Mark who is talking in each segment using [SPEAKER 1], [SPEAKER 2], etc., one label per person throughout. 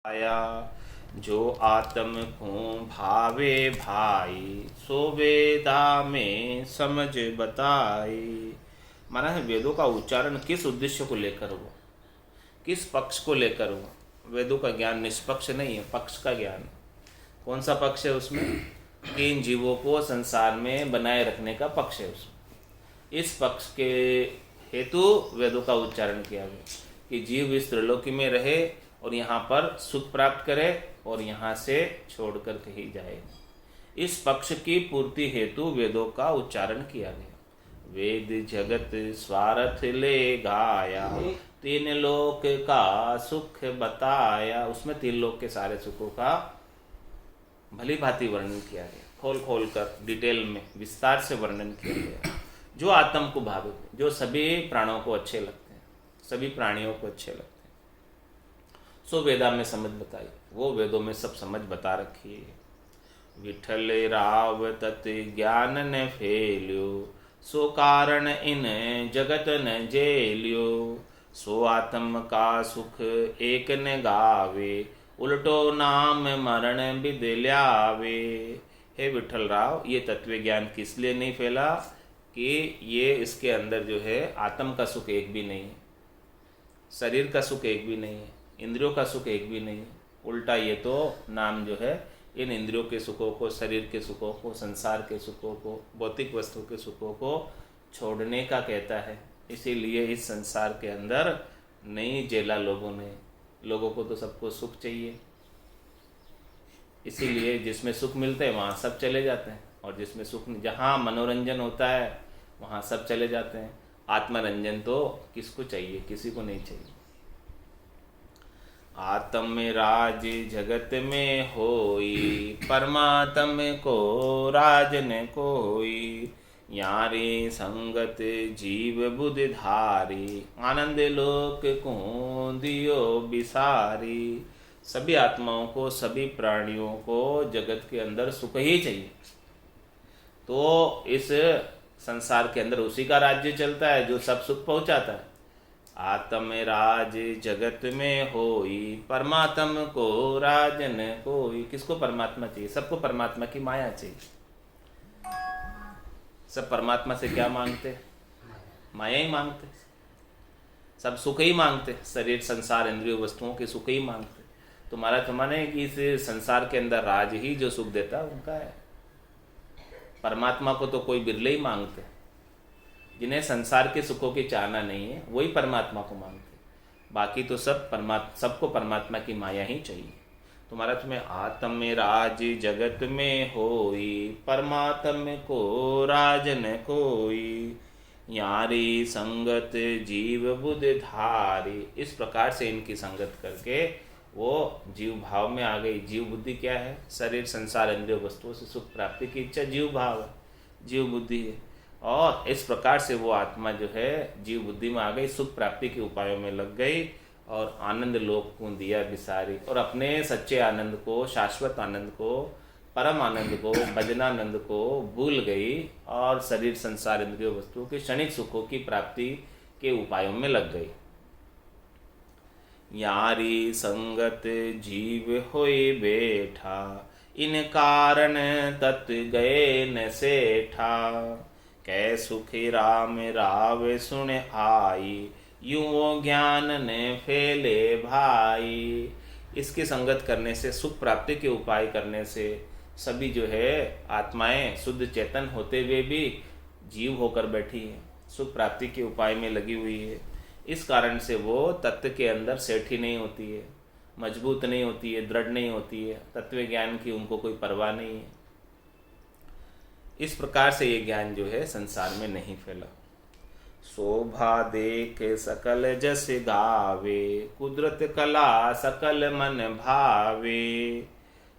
[SPEAKER 1] आया जो आत्म को भावे भाई, सो वेदा में समझ बताई। माना है वेदों का उच्चारण किस उद्देश्य को लेकर हो, किस पक्ष को लेकर हो। वेदों का ज्ञान निष्पक्ष नहीं है, पक्ष का ज्ञान। कौन सा पक्ष है उसमें? कि इन जीवों को संसार में बनाए रखने का पक्ष है उसमें। इस पक्ष के हेतु वेदों का उच्चारण किया गया कि जीव इस त्रिलोकी में रहे और यहाँ पर सुख प्राप्त करे और यहाँ से छोड़कर कहीं जाए। इस पक्ष की पूर्ति हेतु वेदों का उच्चारण किया गया। वेद जगत स्वार्थ ले गाया, तीन लोक का सुख बताया। उसमें तीन लोक के सारे सुखों का भली भांति वर्णन किया गया, खोल खोल कर डिटेल में विस्तार से वर्णन किया गया। जो आत्म को भावे, जो सभी प्राणों को अच्छे लगते हैं, सभी प्राणियों को अच्छे लगते हैं, सो वेदा में समझ बताई। वो वेदों में सब समझ बता रखी है। विठल राव तत् ज्ञान न फैल्यो, सो कारण इन जगत न जेल्यो। सो आत्म का सुख एक न गावे, उल्टो नाम मरण विद ल्यावे। हे विठल राव, ये तत्व ज्ञान किस लिए नहीं फैला कि ये इसके अंदर जो है आत्म का सुख एक भी नहीं है, शरीर का सुख एक भी नहीं है, इंद्रियों का सुख एक भी नहीं है। उल्टा ये तो नाम जो है इन इंद्रियों के सुखों को, शरीर के सुखों को, संसार के सुखों को, भौतिक वस्तु के सुखों को छोड़ने का कहता है। इसीलिए इस संसार के अंदर नहीं जेला लोगों ने। लोगों को तो सबको सुख चाहिए, इसीलिए जिसमें सुख मिलते हैं वहाँ सब चले जाते हैं, और जिसमें सुख नहीं, जहाँ मनोरंजन होता है वहाँ सब चले जाते हैं। आत्मरंजन तो किसको चाहिए? किसी को नहीं चाहिए। आत्म राज जगत में होई, परमात्म को राज न कोई। यारे संगत जीव बुद्धि धारी, आनंद लोक को दियो बिसारी। सभी आत्माओं को, सभी प्राणियों को जगत के अंदर सुख ही चाहिए। तो इस संसार के अंदर उसी का राज्य चलता है जो सब सुख पहुंचाता है। आत्म राज जगत में होई, परमात्म को राज न कोई। किसको परमात्मा चाहिए? सबको परमात्मा की माया चाहिए। सब परमात्मा से क्या मांगते? माया ही मांगते। सब सुख ही मांगते, शरीर, संसार, इंद्रिय वस्तुओं के सुख ही मांगते। तो महाराज तो माने कि इस संसार के अंदर राज ही जो सुख देता है उनका है। परमात्मा को तो कोई बिरले ही मांगते। जिन्हें संसार के सुखों की चाहना नहीं है वही परमात्मा को मांगते। बाकी तो सबको परमात्मा की माया ही चाहिए। तो महाराज में आत्म राज जगत में होई, परमात्म को राज न कोई। यारी संगत जीव बुद्धि धारी। इस प्रकार से इनकी संगत करके वो जीव भाव में आ गई। जीव बुद्धि क्या है? शरीर, संसार, इंद्रिय वस्तुओं से सुख प्राप्ति की इच्छा जीव भाव है, जीव बुद्धि है। और इस प्रकार से वो आत्मा जो है जीव बुद्धि में आ गई, सुख प्राप्ति के उपायों में लग गई और आनंद लोक को दिया बिसारी। और अपने सच्चे आनंद को, शाश्वत आनंद को, परम आनंद को, भजनानंद को भूल गई और शरीर, संसार, इंद्रिय वस्तुओं के क्षणिक सुखों की प्राप्ति के उपायों में लग गई। यारी संगत जीव होए बैठा, इन कारण तत् गए न सेठा। कै सुखी राम राव सुन आई, यूं वो ज्ञान ने फैले भाई। इसकी संगत करने से, सुख प्राप्ति के उपाय करने से सभी जो है आत्माएं शुद्ध चेतन होते हुए भी जीव होकर बैठी है, सुख प्राप्ति के उपाय में लगी हुई है। इस कारण से वो तत्व के अंदर सेठी नहीं होती है, मजबूत नहीं होती है, दृढ़ नहीं होती है। तत्व ज्ञान की उनको कोई परवाह नहीं है। इस प्रकार से ये ज्ञान जो है संसार में नहीं फैला। शोभा देख सकल जस गावे, कुदरत कला सकल मन भावे।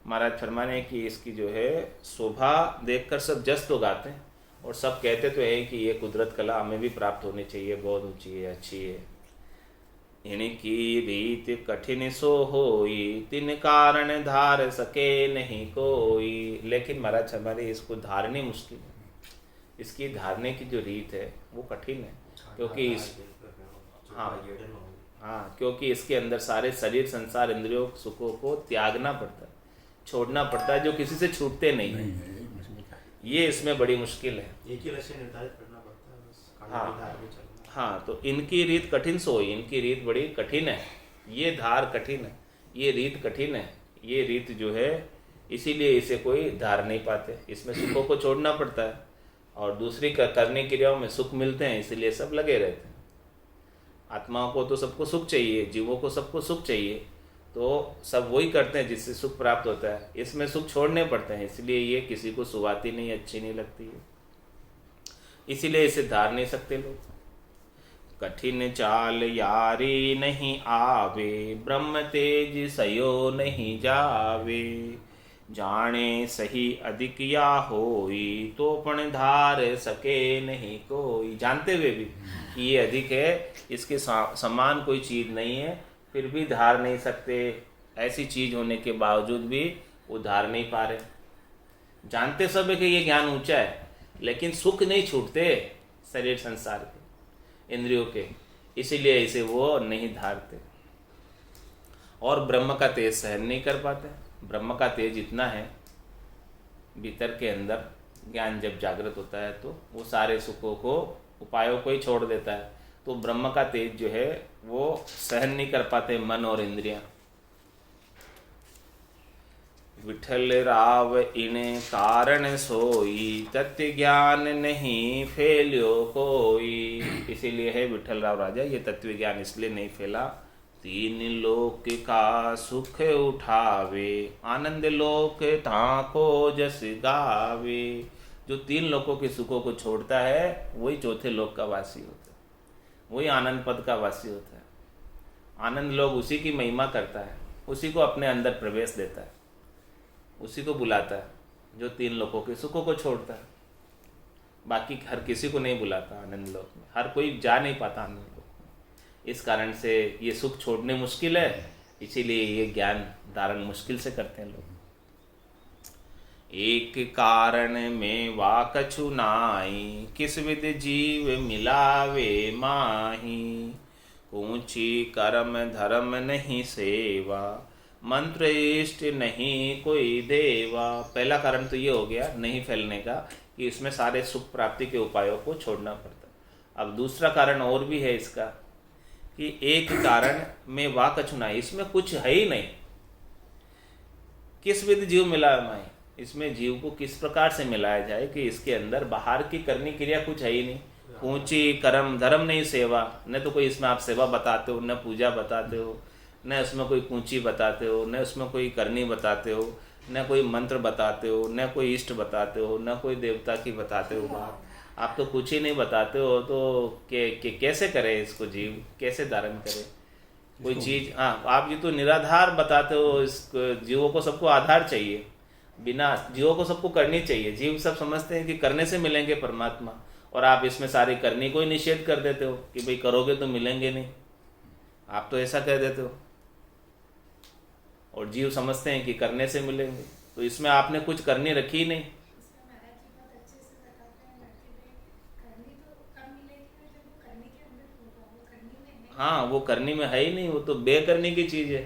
[SPEAKER 1] महाराज फरमाने कि इसकी जो है शोभा देखकर सब जस तो गाते हैं और सब कहते तो हैं कि ये कुदरत कला हमें भी प्राप्त होनी चाहिए, बहुत ऊंची है, अच्छी है। इनकी रीत कठिन सो होई, तिन कारण धार सके नहीं कोई। लेकिन महाराज हमारे इसको धारने मुश्किल है। इसकी धारने की जो रीत है वो कठिन है, क्योंकि हाँ हाँ, क्योंकि इसके अंदर सारे शरीर संसार इंद्रियों सुखों को त्यागना पड़ता है, छोड़ना पड़ता है, जो किसी से छूटते नहीं है। ये इसमें बड़ी मुश्किल है।
[SPEAKER 2] एक ही लक्ष्य निर्धारित करना पड़ता है बस,
[SPEAKER 1] हाँ
[SPEAKER 2] आगे चलना।
[SPEAKER 1] हाँ, तो इनकी रीत कठिन सोई, इनकी रीत बड़ी कठिन है, ये धार कठिन है, ये रीत कठिन है, ये रीत जो है इसीलिए इसे कोई धार नहीं पाते। इसमें सुखों को छोड़ना पड़ता है और दूसरी करने क्रियाओं में सुख मिलते हैं, इसीलिए सब लगे रहते हैं। आत्माओं को तो सबको सुख चाहिए, जीवों को सबको सुख चाहिए, तो सब वही करते हैं जिससे सुख प्राप्त होता है। इसमें सुख छोड़ने पड़ते हैं, इसलिए ये किसी को सुहाती नहीं, अच्छी नहीं लगती है, इसीलिए इसे धार नहीं सकते लोग। कठिन चाल यारी नहीं आवे, ब्रह्म तेज सयो नहीं जावे, जाने सही अधिक या होई, तो पण धार सके नहीं कोई। जानते हुए भी कि ये अधिक है, इसके समान कोई चीज़ नहीं है, फिर भी धार नहीं सकते। ऐसी चीज़ होने के बावजूद भी वो धार नहीं पा रहे। जानते सब है कि ये ज्ञान ऊंचा है, लेकिन सुख नहीं छूटते शरीर संसार के, इंद्रियों के, इसीलिए इसे वो नहीं धारते और ब्रह्म का तेज सहन नहीं कर पाते। ब्रह्म का तेज इतना है भीतर के अंदर, ज्ञान जब जागृत होता है तो वो सारे सुखों को, उपायों को ही छोड़ देता है। तो ब्रह्म का तेज जो है वो सहन नहीं कर पाते मन और इंद्रियां। विठल राव इने कारण सोई, तत्व ज्ञान नहीं फैल्यो कोई। इसीलिए है विठल राव राजा, ये तत्व ज्ञान इसलिए नहीं फैला, तीन लोक का सुख उठावे, आनंद लोक ताको जस गावे। जो तीन लोकों के सुखों को छोड़ता है वही चौथे लोक का वासी होता है, वही आनंद पद का वासी होता है। आनंद लोक उसी की महिमा करता है, उसी को अपने अंदर प्रवेश देता है, उसी को बुलाता है जो तीन लोकों के सुखों को छोड़ता है। बाकी हर किसी को नहीं बुलाता आनंद लोक में, हर कोई जा नहीं पाता आनंद लोक में। इस कारण से ये सुख छोड़ने मुश्किल है, इसीलिए ये ज्ञान धारण मुश्किल से करते हैं लोग। एक कारण में वा कछु नाई, किस विद जीव मिलावे माही, ऊंची कर्म धर्म नहीं सेवा, मंत्र इष्ट नहीं कोई देवा। पहला कारण तो ये हो गया नहीं फैलने का कि इसमें सारे सुख प्राप्ति के उपायों को छोड़ना पड़ता। अब दूसरा कारण और भी है इसका कि एक कारण में वा कछु नाई, इसमें कुछ है ही नहीं। किस विध जीव मिलावे माही, इसमें जीव को किस प्रकार से मिलाया जाए कि इसके अंदर बाहर की करनी क्रिया कुछ है ही नहीं। ऊंची कर्म धर्म नहीं सेवा, न तो कोई इसमें आप सेवा बताते हो, न पूजा बताते हो, न उसमें कोई पूंची बताते हो, न उसमें कोई करनी बताते हो, न कोई मंत्र बताते हो, न कोई इष्ट बताते हो, न कोई देवता की बताते हो बात। आप तो कुछ ही नहीं बताते हो, तो कैसे करे इसको जीव, कैसे धारण करे कोई चीज़। हाँ, आप ये तो निराधार बताते हो, इस जीवों को सबको आधार चाहिए, बिना जीवों को सबको करनी चाहिए। जीव सब समझते हैं कि करने से मिलेंगे परमात्मा, और आप इसमें सारी करनी को ही निषेध कर देते हो कि भाई करोगे तो मिलेंगे नहीं, आप तो ऐसा कह देते हो। और जीव समझते हैं कि करने से मिलेंगे, तो इसमें आपने कुछ करनी रखी ही नहीं। हाँ, वो करनी में है ही नहीं, वो तो बेकरनी की चीज़ है।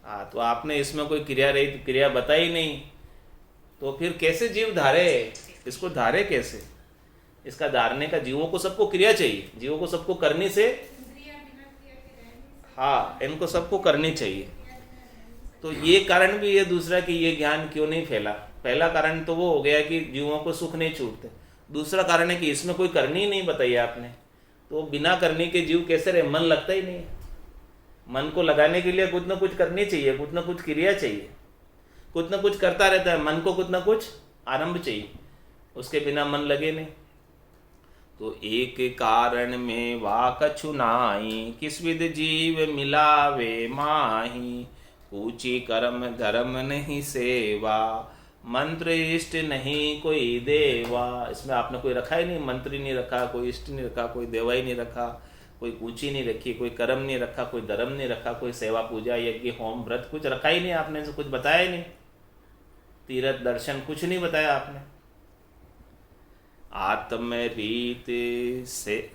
[SPEAKER 1] हाँ, तो आपने इसमें कोई क्रिया रहित क्रिया बताई नहीं, तो फिर कैसे जीव धारे, इसको धारे कैसे? इसका धारने का जीवों को सबको क्रिया चाहिए, जीवों को सबको करनी से, हाँ, इनको सबको करनी चाहिए। तो ये कारण भी है दूसरा कि ये ज्ञान क्यों नहीं फैला। पहला कारण तो वो हो गया कि जीवों को सुख नहीं छूटते। दूसरा कारण है कि इसमें कोई करनी ही नहीं बताई आपने, तो बिना करने के जीव कैसे रहे, मन लगता ही नहीं है। मन को लगाने के लिए कुछ ना कुछ करनी चाहिए, कुछ ना कुछ क्रिया चाहिए, कुछ ना कुछ करता रहता है मन को, कुछ ना कुछ आरंभ चाहिए, उसके बिना मन लगे नहीं। तो एक कारण में वा कछु नाई, किस विध जीव मिलावे माही, ऊंची कर्म धर्म नहीं सेवा, मंत्र इष्ट नहीं कोई देवा। इसमें आपने कोई रखा ही नहीं, मंत्र ही नहीं रखा, कोई इष्ट नहीं रखा, कोई देवा ही नहीं रखा, कोई पूंची नहीं रखी, कोई कर्म नहीं रखा, कोई धर्म नहीं रखा, कोई सेवा पूजा यज्ञ होम व्रत कुछ रखा ही नहीं आपने, कुछ बताया ही नहीं, तीर्थ दर्शन कुछ नहीं बताया आपने। आत्म रीत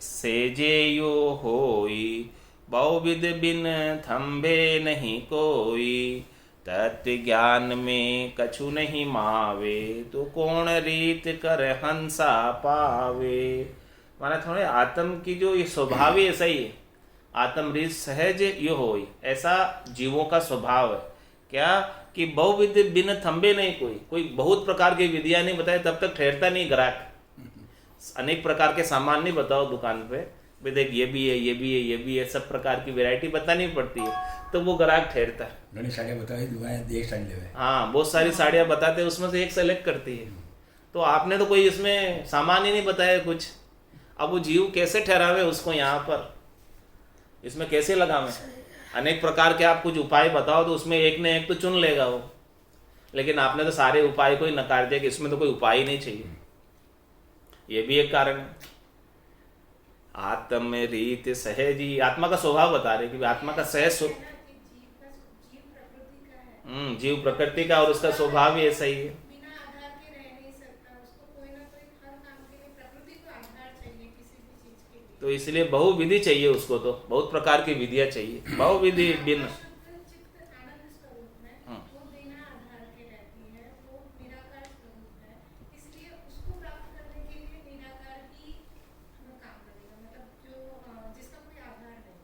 [SPEAKER 1] सेजे होई, बहुविध बिन थम्बे नहीं कोई। तत्व ज्ञान में कछु नहीं मावे, तो कौन रीत कर हंसा पावे। माना थोड़े आत्म की जो ये स्वभाव ही ऐसा ही है, आत्म रीत सहज यो होई, ऐसा जीवों का स्वभाव है। क्या कि बहुविध बिन थम्बे नहीं कोई बहुत प्रकार की विधियां नहीं बताए तब तक ठहरता नहीं ग्राहक। अनेक प्रकार के सामान नहीं बताओ दुकान पे, भाई देख ये भी है, ये भी है, ये भी है, सब प्रकार की वैरायटी बतानी पड़ती है, तो वो ग्राहक ठहरता है।
[SPEAKER 3] घनी साड़ियाँ बताई दुकान एक साड़ी ले।
[SPEAKER 1] हाँ, बहुत सारी साड़ियाँ बताते हैं, उसमें से एक सेलेक्ट करती है। तो आपने तो कोई इसमें सामान ही नहीं बताया कुछ, अब वो जीव कैसे ठहरावे उसको यहाँ पर, इसमें कैसे लगावे। अनेक प्रकार के आप कुछ उपाय बताओ तो उसमें एक ने एक तो चुन लेगा वो, लेकिन आपने तो सारे उपाय को ही नकार दिया कि इसमें तो कोई उपाय ही नहीं चाहिए। ये भी एक कारण है। आत्म रीत सहजी, आत्मा का स्वभाव बता रहे कि आत्मा का सहज जीव प्रकृति का और उसका स्वभाव ही ऐसा ही है।
[SPEAKER 4] बिना आधार के रह नहीं सकता, उसको कोई ना कोई हर काम के लिए प्रकृति को आधार चाहिए किसी भी चीज के लिए।
[SPEAKER 1] तो इसलिए बहुविधि चाहिए उसको, तो बहुत प्रकार की विधियां चाहिए। बहुविधि बिन
[SPEAKER 4] चित्त आनंद स्वरूप है, वो बिना आधार के रहती है, वो निराकार स्वरूप है, इसलिए उसको प्राप्त करने के लिए निराकार ही हमें काम करेगा, मतलब जो जिसका कोई आधार नहीं।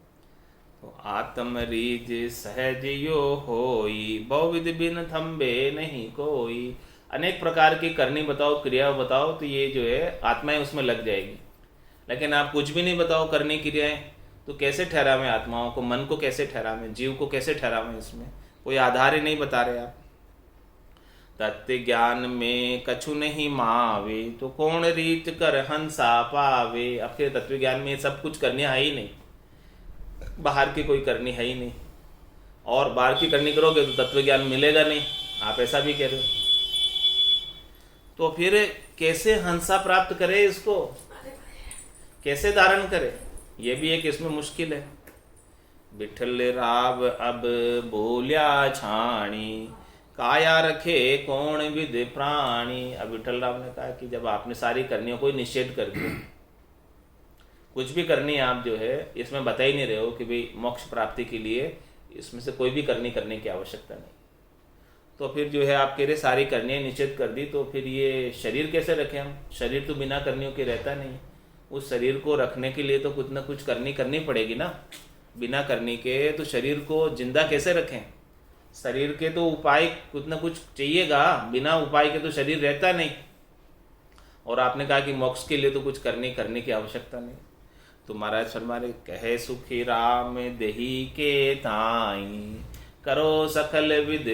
[SPEAKER 1] तो आत्म रीज सहज यो होई, बहुविध बिन थम्बे नहीं कोई। अनेक प्रकार की करनी बताओ, क्रिया बताओ, तो ये जो है आत्माएं उसमें लग जाएगी। लेकिन आप कुछ भी नहीं बताओ करनी क्रियाएं, तो कैसे ठहरावें आत्माओं को, मन को कैसे ठहरावें, जीव को कैसे ठहरावें, इसमें कोई आधार ही नहीं बता रहे आप। तत्व ज्ञान में कछु नहीं मावे, तो कौन रीत कर हंसा पावे। अब फिर तत्व ज्ञान में सब कुछ करनी है ही नहीं, बाहर की कोई करनी है ही नहीं, और बाहर की करनी करोगे तो तत्व ज्ञान मिलेगा नहीं, आप ऐसा भी कह रहे हो। तो फिर कैसे हंसा प्राप्त करे, इसको कैसे धारण करे, ये भी एक इसमें मुश्किल है। विठल राव अब बोलिया छाणी, काया रखे कौन विद प्राणी। अब विठल राव ने कहा कि जब आपने सारी करनियों को निषेध कर दिया, कुछ भी करनी आप जो है इसमें बता ही नहीं रहे हो कि भाई मोक्ष प्राप्ति के लिए इसमें से कोई भी करने की आवश्यकता नहीं, तो फिर जो है आप कह रहे सारी करनियाँ निषेध कर दी, तो फिर ये शरीर कैसे रखें हम। शरीर तो बिना करनियों के रहता नहीं, उस शरीर को रखने के लिए तो कुछ ना कुछ करनी पड़ेगी ना। बिना करने के तो शरीर को जिंदा कैसे रखें, शरीर के तो उपाय कुछ ना कुछ चाहिएगा, बिना उपाय के तो शरीर रहता नहीं। और आपने कहा कि मोक्ष के लिए तो कुछ करने की आवश्यकता नहीं। तो महाराज फरमा रहे, कहे सुखी राम देही के ताई, करो सकल विद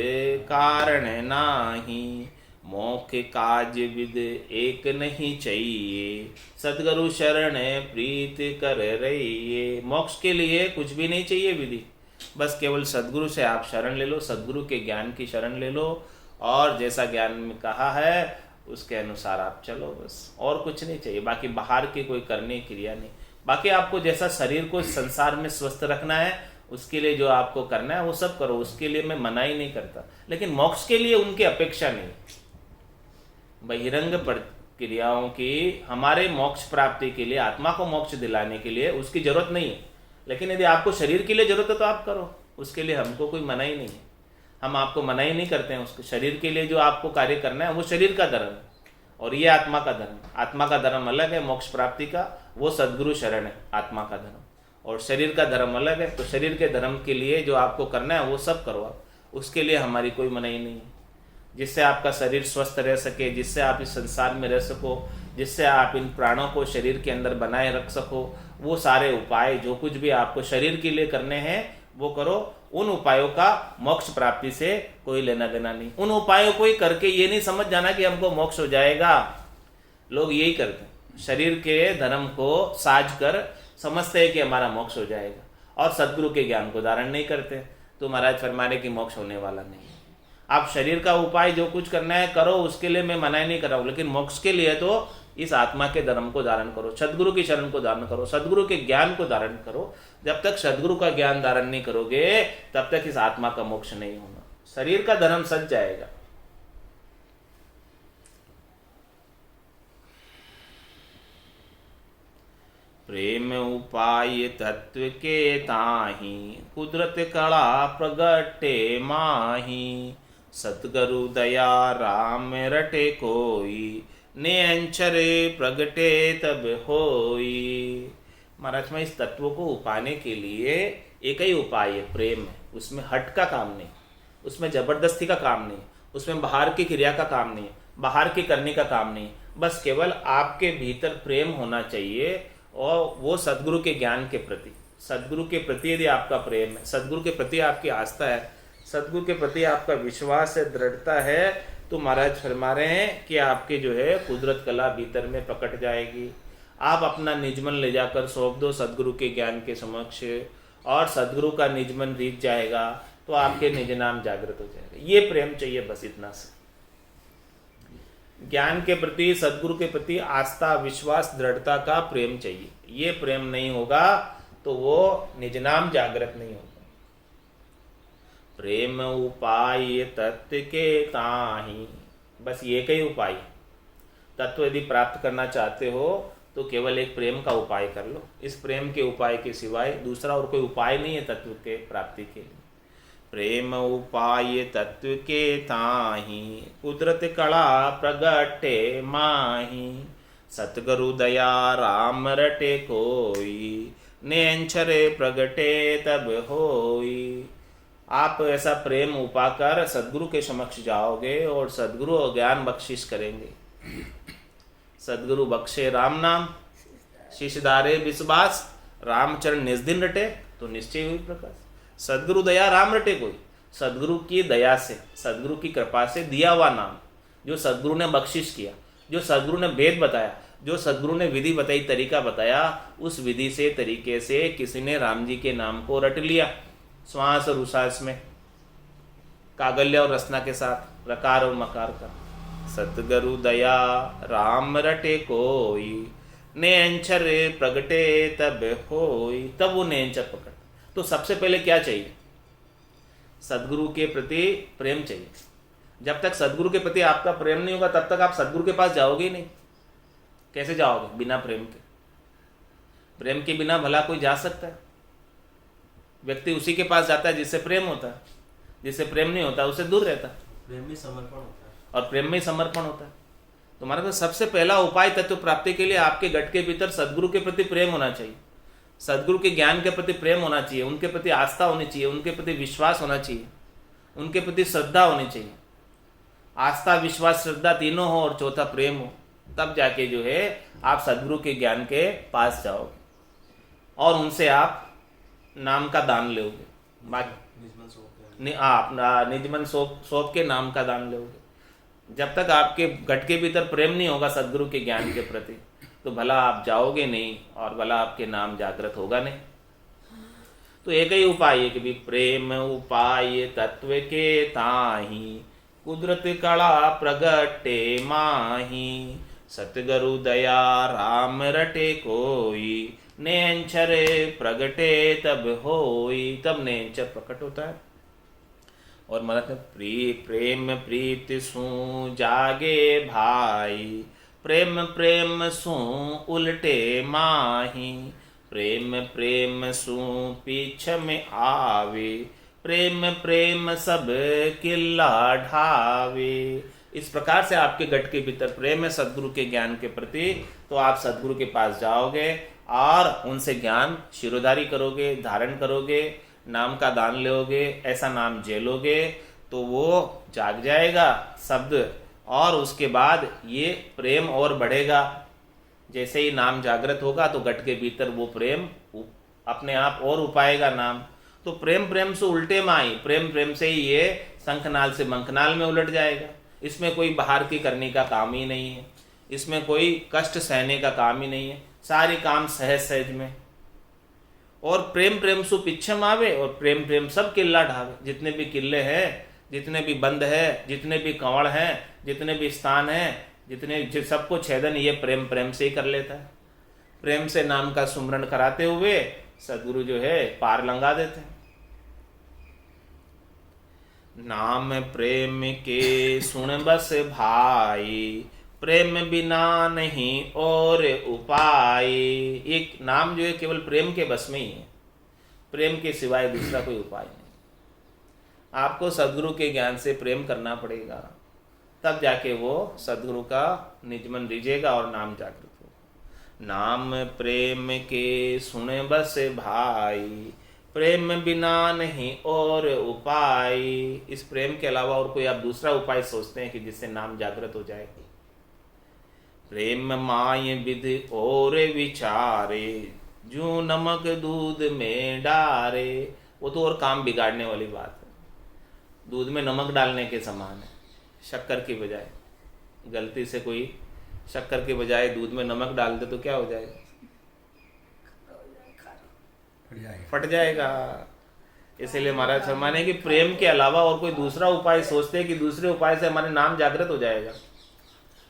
[SPEAKER 1] कारण नाही। मोक्ष काज विद एक नहीं चाहिए, सदगुरु शरण प्रीत कर रहिए। मोक्ष के लिए कुछ भी नहीं चाहिए विधि, बस केवल सदगुरु से आप शरण ले लो, सदगुरु के ज्ञान की शरण ले लो, और जैसा ज्ञान में कहा है उसके अनुसार आप चलो, बस और कुछ नहीं चाहिए। बाकी बाहर की कोई करने क्रिया नहीं। बाकी आपको जैसा शरीर को संसार में स्वस्थ रखना है उसके लिए जो आपको करना है वो सब करो, उसके लिए मैं मना ही नहीं करता, लेकिन मोक्ष के लिए उनकी अपेक्षा नहीं। बहिरंग क्रियाओं की हमारे मोक्ष प्राप्ति के लिए, आत्मा को मोक्ष दिलाने के लिए उसकी जरूरत नहीं है, लेकिन यदि आपको शरीर के लिए जरूरत है तो आप करो, उसके लिए हमको कोई मना ही नहीं है। हम आपको मना ही नहीं करते हैं। उसके शरीर के लिए जो आपको कार्य करना है वो शरीर का धर्म है, और ये आत्मा का धर्म। आत्मा का धर्म अलग है, मोक्ष प्राप्ति का वो सदगुरु शरण है आत्मा का धर्म, और शरीर का धर्म अलग है। तो शरीर के धर्म के लिए जो आपको करना है वो सब करो आप, उसके लिए हमारी कोई मनाही नहीं है। जिससे आपका शरीर स्वस्थ रह सके, जिससे आप इस संसार में रह सको, जिससे आप इन प्राणों को शरीर के अंदर बनाए रख सको, वो सारे उपाय जो कुछ भी आपको शरीर के लिए करने हैं वो करो। उन उपायों का मोक्ष प्राप्ति से कोई लेना देना नहीं। उन उपायों को ही करके ये नहीं समझ जाना कि हमको मोक्ष हो जाएगा। लोग यही करते हैं, शरीर के धर्म को साज कर समझते हैं कि हमारा मोक्ष हो जाएगा, और सदगुरु के ज्ञान को धारण नहीं करते। तो महाराज फरमाने कि मोक्ष होने वाला नहीं है। आप शरीर का उपाय जो कुछ करना है करो, उसके लिए मैं मना ही नहीं कर रहा हूँ, लेकिन मोक्ष के लिए तो इस आत्मा के धर्म को धारण करो, सदगुरु की शरण को धारण करो, सदगुरु के ज्ञान को धारण करो। जब तक सदगुरु का ज्ञान धारण नहीं करोगे तब तक इस आत्मा का मोक्ष नहीं होना। शरीर का धर्म सज जाएगा। प्रेम उपाय तत्व के ताही, कुदरत कला प्रगटे माही। सतगुरु दया राम रटे कोई, ने अंचरे प्रगटे तब होई। महाराज में इस तत्व को उपाने के लिए एक ही उपाय है, प्रेम है। उसमें हट का काम नहीं, उसमें जबरदस्ती का काम नहीं, उसमें बाहर की क्रिया का काम नहीं, बाहर की करने का काम नहीं। बस केवल आपके भीतर प्रेम होना चाहिए, और वो सदगुरु के ज्ञान के प्रति, सदगुरु के प्रति यदि आपका प्रेम है, सदगुरु के प्रति आपकी आस्था है, सदगुरु के प्रति आपका विश्वास है, दृढ़ता है, तो महाराज फरमा रहे हैं कि आपके जो है कुदरत कला भीतर में प्रकट जाएगी। आप अपना निजमन ले जाकर सौंप दो सदगुरु के ज्ञान के समक्ष, और सदगुरु का निजमन रीत जाएगा, तो आपके निज नाम जागृत हो जाएगा। ये प्रेम चाहिए, बस इतना से। ज्ञान के प्रति, सदगुरु के प्रति आस्था, विश्वास, दृढ़ता का प्रेम चाहिए। ये प्रेम नहीं होगा तो वो निज नाम जागृत नहीं होगा। प्रेम उपाय तत्व के ताही, बस ये कई उपाय। तत्व यदि प्राप्त करना चाहते हो तो केवल एक प्रेम का उपाय कर लो। इस प्रेम के उपाय के सिवाय दूसरा और कोई उपाय नहीं है तत्व के प्राप्ति के लिए। प्रेम उपाय तत्व के ताही, कुदरत कला प्रगटे माही। सतगुरु दया राम रटे कोई, ने अंचरे प्रगटे तब होई। आप ऐसा प्रेम उपाकर सदगुरु के समक्ष जाओगे और सदगुरु ज्ञान बख्शिश करेंगे। सदगुरु बख्शे राम नाम, शीशधारे विश्वास, रामचरण निज दिन रटे, तो निश्चय हुई प्रकाश। सदगुरु दया राम रटे कोई, सदगुरु की दया से, सदगुरु की कृपा से दिया हुआ नाम, जो सदगुरु ने बख्शिश किया, जो सदगुरु ने भेद बताया, जो सदगुरु ने विधि बताई, तरीका बताया, उस विधि से, तरीके से किसी ने राम जी के नाम को रट लिया, श्वास और उश्वास में, कागल्य और रसना के साथ, रकार और मकार का। सतगुरु दया राम रटे कोई, ने अंचर प्रगटे तब होई। तब वो ने अंचर प्रकट। तो सबसे पहले क्या चाहिए? सदगुरु के प्रति प्रेम चाहिए। जब तक सदगुरु के प्रति आपका प्रेम नहीं होगा तब तक आप सदगुरु के पास जाओगे ही नहीं। कैसे जाओगे? बिना प्रेम के। प्रेम के बिना भला कोई जा सकता है? व्यक्ति उसी के पास जाता है जिससे प्रेम होता है, जिससे प्रेम नहीं होता उससे दूर रहता है।
[SPEAKER 2] प्रेम में समर्पण होता है,
[SPEAKER 1] और प्रेम में समर्पण होता है। तो हमारे पास सबसे पहला उपाय तत्व प्राप्ति के लिए आपके गट के भीतर सदगुरु के प्रति प्रेम होना चाहिए, सदगुरु के ज्ञान के प्रति प्रेम होना चाहिए, उनके प्रति आस्था होनी चाहिए, उनके प्रति विश्वास होना चाहिए, उनके प्रति श्रद्धा होनी चाहिए। आस्था, विश्वास, श्रद्धा तीनों हो और चौथा प्रेम हो, तब जाके जो है आप सदगुरु के ज्ञान के पास जाओगे और उनसे आप नाम का दान लोगे। निजमन सौंप के नाम का दान लोगे। जब तक आपके गट के भीतर प्रेम नहीं होगा सदगुरु के ज्ञान के प्रति तो भला आप जाओगे नहीं और भला आपके नाम जागृत होगा नहीं। तो एक ही उपाय है कि भी प्रेम उपाय तत्व के ताही, कुदरत कला प्रगटे माही। सतगुरु दया राम रटे कोई, नेंचर प्रगटे तब होई। तब नेंचर प्रकट होता है। और मतलब प्रेम प्रीत सू जागे भाई, प्रेम प्रेम सू उल्टे माही। प्रेम प्रेम सू पीछ में आवे, प्रेम प्रेम सब किला ढावे। इस प्रकार से आपके गट के भीतर प्रेम है सदगुरु के ज्ञान के प्रति, तो आप सदगुरु के पास जाओगे और उनसे ज्ञान शिरोधारी करोगे, धारण करोगे, नाम का दान लोगे, ऐसा नाम झेलोगे तो वो जाग जाएगा शब्द। और उसके बाद ये प्रेम और बढ़ेगा। जैसे ही नाम जागृत होगा तो गट के भीतर वो प्रेम अपने आप और उपाएगा नाम। तो प्रेम प्रेम से उल्टे माई, प्रेम प्रेम से ही ये शंखनाल से मंखनाल में उलट जाएगा। इसमें कोई बाहर की करने का काम ही नहीं है, इसमें कोई कष्ट सहने का काम ही नहीं है, सारे काम सहज सहज में। और प्रेम प्रेम सु पिछम आवे, और प्रेम प्रेम सब किला ढावे। जितने भी किले हैं, जितने भी बंद है, जितने भी कंवड़ हैं, जितने भी स्थान हैं, जितने सबको छेदन ये प्रेम प्रेम से ही कर लेता है। प्रेम से नाम का सुमरण कराते हुए सदगुरु जो है पार लंगा देते हैं। नाम प्रेम के सुन बस भाई, प्रेम बिना नहीं और उपाय। एक नाम जो है केवल प्रेम के बस में ही है, प्रेम के सिवाय दूसरा कोई उपाय नहीं। आपको सदगुरु के ज्ञान से प्रेम करना पड़ेगा, तब जाके वो सदगुरु का निजमन लीजिएगा और नाम जागृत हो। नाम प्रेम के सुने बस भाई, प्रेम बिना नहीं और उपाय। इस प्रेम के अलावा और कोई आप दूसरा उपाय सोचते हैं कि जिससे नाम जागृत हो जाए? प्रेम माय विधि और विचारे, जो नमक दूध में डारे। वो तो और काम बिगाड़ने वाली बात है, दूध में नमक डालने के समान है। शक्कर की बजाय, गलती से कोई शक्कर के बजाय दूध में नमक डाल दे तो क्या हो जाएगा? फट जाएगा। इसीलिए महाराज फरमाने कि प्रेम के अलावा और कोई दूसरा उपाय सोचते हैं कि दूसरे उपाय से हमारे नाम जागृत हो जाएगा,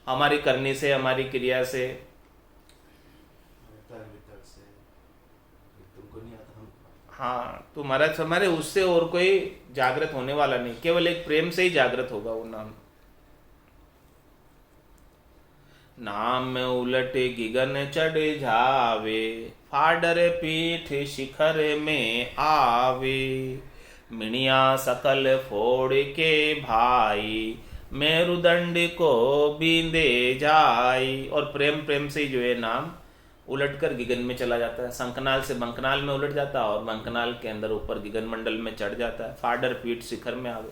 [SPEAKER 1] हमारी करनी से, हमारी क्रिया से।
[SPEAKER 2] तुमको नहीं आता, हम
[SPEAKER 1] हाँ, तो महाराज हमारे उससे और कोई जागृत होने वाला नहीं, केवल एक प्रेम से ही जागृत होगा वो नाम। नाम उलट गिगन चढ़ जावे, फाडर पीठ शिखर में आवे। मिणिया सकल फोड़ के भाई, मेरुदंड को बींदे जाई। और प्रेम प्रेम से ही जो है नाम उलटकर गिगन में चला जाता है। शंखनाल से बंकनाल में उलट जाता है और बंकनाल के अंदर ऊपर गिगन मंडल में चढ़ जाता है। फाडर पीठ शिखर में आवे,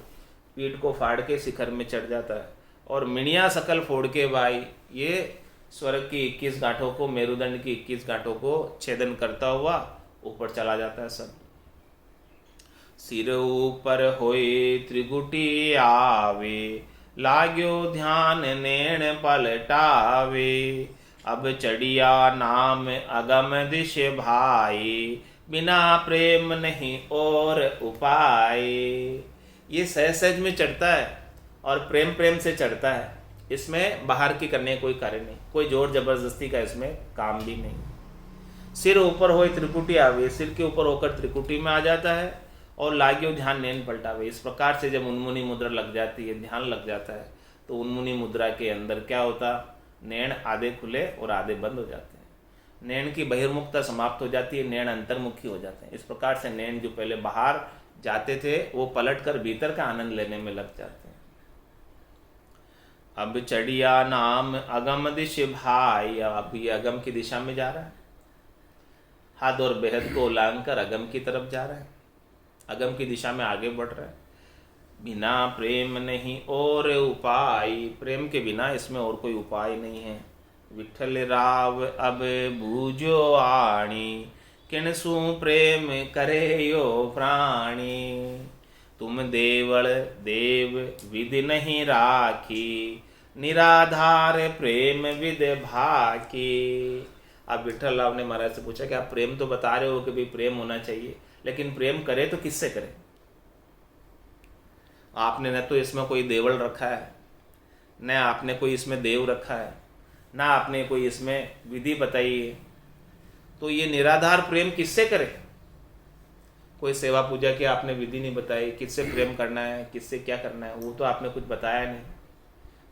[SPEAKER 1] पीठ को फाड़ के शिखर में चढ़ जाता है। और मिणिया सकल फोड़ के भाई, ये स्वर्ग की 21 गांठों को, मेरुदंड की 21 गांठों को छेदन करता हुआ ऊपर चला जाता है सब। सिर ऊपर होए त्रिगुटी आवे, लाग्यो ध्यान नैण पलटावे। अब चढ़िया नाम अगम दिश भाई, बिना प्रेम नहीं और उपाय। ये सहज सहज में चढ़ता है और प्रेम प्रेम से चढ़ता है। इसमें बाहर की करने कोई कार्य नहीं, कोई जोर जबरदस्ती का इसमें काम भी नहीं। सिर ऊपर होए त्रिकुटी आवे, सिर के ऊपर होकर त्रिकुटी में आ जाता है। और लाग्यो ध्यान नैन पलटावे, इस प्रकार से जब उन्मुनी मुद्रा लग जाती है, ध्यान लग जाता है, तो उन्मुनी मुद्रा के अंदर क्या होता? नैन आधे खुले और आधे बंद हो जाते हैं। नैन की बहिर्मुखता समाप्त हो जाती है, नैन अंतर्मुखी हो जाते हैं। इस प्रकार से नैन जो पहले बाहर जाते थे वो पलट कर भीतर का आनंद लेने में लग जाते हैं। अब चढ़िया नाम अगम दिश भाई, अब ये अगम की दिशा में जा रहा है, हाथ और बेहद को उलांग कर अगम की तरफ जा रहा है, अगम की दिशा में आगे बढ़ रहा है। बिना प्रेम नहीं और उपाय, प्रेम के बिना इसमें और कोई उपाय नहीं है। विठल राव अब बूझो आणी, किनसु प्रेम करे यो प्राणी। तुम देवल देव विधि नहीं राखी, निराधार प्रेम विद भाकी। अब विठल राव ने महाराज से पूछा कि आप प्रेम तो बता रहे हो कि भाई प्रेम होना चाहिए, लेकिन प्रेम करे तो किससे करे? आपने न तो इसमें कोई देवल रखा है, न आपने कोई इसमें देव रखा है, ना आपने कोई इसमें विधि बताई है, तो ये निराधार प्रेम किससे करे? कोई सेवा पूजा की आपने विधि नहीं बताई, किससे प्रेम करना है, किससे क्या करना है, वो तो आपने कुछ बताया नहीं।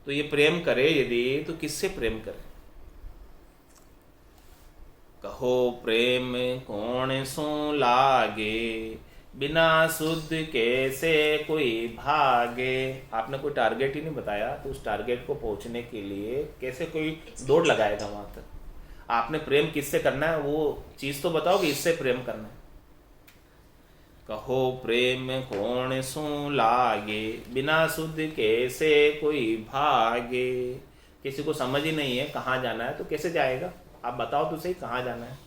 [SPEAKER 1] तो ये प्रेम करे यदि, तो किससे प्रेम करे? कहो प्रेम कौन सो लागे, बिना शुद्ध कैसे कोई भागे। आपने कोई टारगेट ही नहीं बताया, तो उस टारगेट को पहुंचने के लिए कैसे कोई दौड़ लगाएगा वहां तक? आपने प्रेम किससे करना है वो चीज तो बताओ कि इससे प्रेम करना है। कहो प्रेम कौन सो लागे, बिना शुद्ध कैसे कोई भागे। किसी को समझ ही नहीं है कहाँ जाना है, तो कैसे जाएगा? आप बताओ तो सही कहाँ जाना है।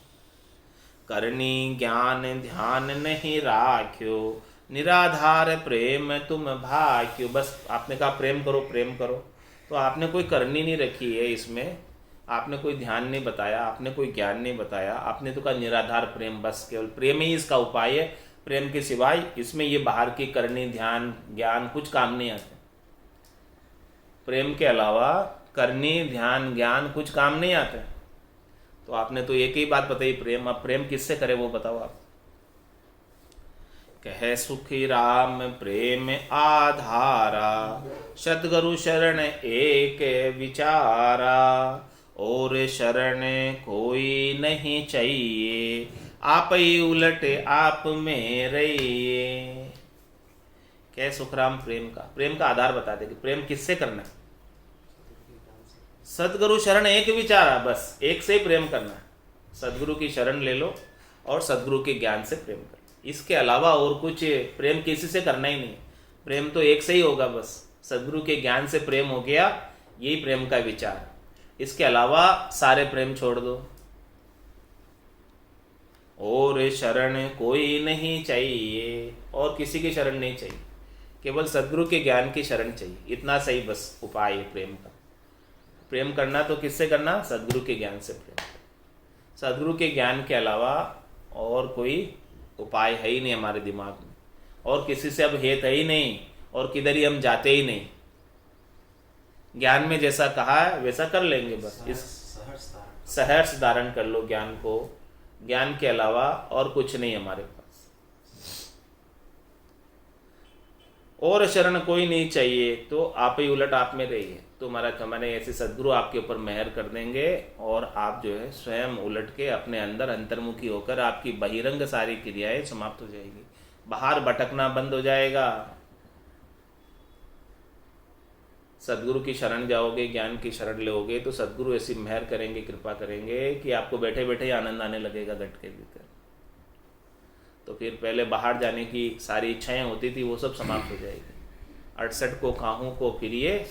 [SPEAKER 1] करनी ज्ञान ध्यान नहीं राख्यो, निराधार प्रेम तुम भाक्यो। बस आपने कहा प्रेम करो प्रेम करो, तो आपने कोई करनी नहीं रखी है इसमें, आपने कोई ध्यान नहीं बताया, आपने कोई ज्ञान नहीं बताया, आपने तो कहा निराधार प्रेम, बस केवल प्रेम ही इसका उपाय है। प्रेम के सिवाय इसमें ये बाहर की करनी ध्यान ज्ञान कुछ काम नहीं आते। प्रेम के अलावा करनी ध्यान ज्ञान कुछ काम नहीं आते। तो आपने तो एक ही बात बताई प्रेम, अब प्रेम किससे करे वो बताओ आप। कह सुखी राम प्रेम आधारा, सद्गुरु शरण एक विचारा। और शरण कोई नहीं चाहिए, आप ही उलट आप में रहिए। कह सुखराम प्रेम का आधार बता दे कि प्रेम किससे करना है। सद्गुरु शरण एक विचारा, बस एक से ही प्रेम करना है। सद्गुरु की शरण ले लो और सद्गुरु के ज्ञान से प्रेम कर लो। इसके अलावा और कुछ प्रेम किसी से करना ही नहीं। प्रेम तो एक से ही होगा, बस सद्गुरु के ज्ञान से प्रेम हो गया, यही प्रेम का विचार। इसके अलावा सारे प्रेम छोड़ दो। और शरण कोई नहीं चाहिए, और किसी की शरण नहीं चाहिए, केवल सद्गुरु के ज्ञान की शरण चाहिए। इतना सही बस उपाय है प्रेम का। प्रेम करना तो किससे करना, सद्गुरु के ज्ञान से प्रेम। सद्गुरु के ज्ञान के अलावा और कोई उपाय है ही नहीं हमारे दिमाग में, और किसी से अब हेत है ही नहीं, और किधर ही हम जाते ही नहीं। ज्ञान में जैसा कहा है वैसा कर लेंगे, बस इस सहर्ष धारण कर लो ज्ञान को। ज्ञान के अलावा और कुछ नहीं हमारे पास। और शरण कोई नहीं चाहिए, तो आप ही उलट आप में रहिए। तो महाराज हमारे ऐसे सद्गुरु आपके ऊपर मेहर कर देंगे, और आप जो है स्वयं उलट के अपने अंदर अंतर्मुखी होकर आपकी बहिरंग सारी क्रियाएं समाप्त हो जाएगी। बाहर भटकना बंद हो जाएगा। सद्गुरु की शरण जाओगे, ज्ञान की शरण लोगे, तो सद्गुरु ऐसी मेहर करेंगे, कृपा करेंगे कि आपको बैठे बैठे ही आनंद आने लगेगा घट के भीतर। तो फिर पहले बाहर जाने की सारी इच्छाएं होती थी, वो सब समाप्त हो जाएगी। 68 को काहू को फिरिए,